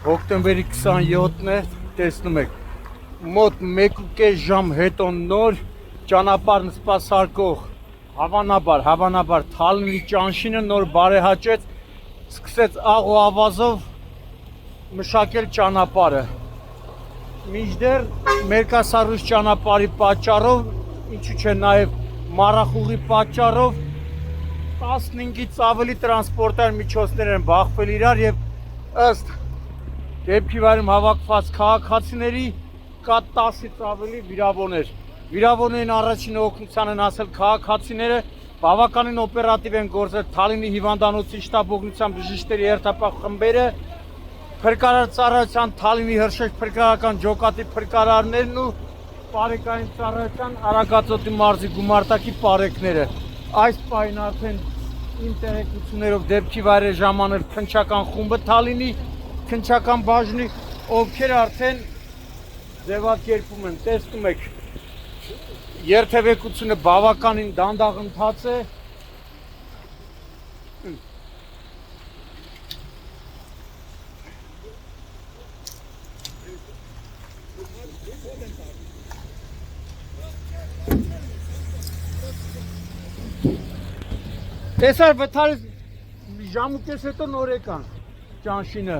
Հոկտեմբերի 27-ն է, տեսնում եք, մոտ 1.5 ժամ հետո նոր ճանապարհն սպասարկող հավանաբար Թալինի ճանշինը նոր բարեհաճեց, սկսեց աղ ու ավազով մշակել ճանապարհը։ Մինչդեռ Մերկասարուս ճանապարհի պատճառով, ինչու՞ չէ նաև մառախուղի պատճառով 15-ից ավելի տրանսպորտային միջոցներ են բախվել իրար եւ ըստ դեպքի վայրում հավաքված քաղաքացիների կա 10-ից ավելի վիրավորներ։ Վիրավորներին առաջին օգնության են հասել քաղաքացիները, բավականին օպերատիվ են գործել Թալինի հիվանդանոցի շտաբ օգնության բժիշկների երթապահ խմբերը, փրկարար ծառայության Թալինի Հրշեջ փրկարարական ջոկատի փրկարարներն ու Պարեկային ծառայության Արագածոտնի մարզի գումարտակի պարեկները։ Այս պահին արդեն իմ տեղեկություններով դեպքի վայր է ժամանել քննչական խումբը Թալինի քննչական բաժնի, ովքեր արդեն ձևակերպում են, տեսնում եք, երթևեկությունը բավականին դանդաղ ընթաց է։ Տեսար վթարից ժամուկես հետո նոր եկան ճանշինը։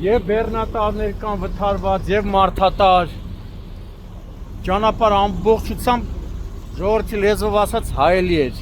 Եվ բեռնատարներ կան վթարված, և մարդատար, ճանապարհը ամբողջությամբ ժողովրդի լեզվով ասած հայելի էր։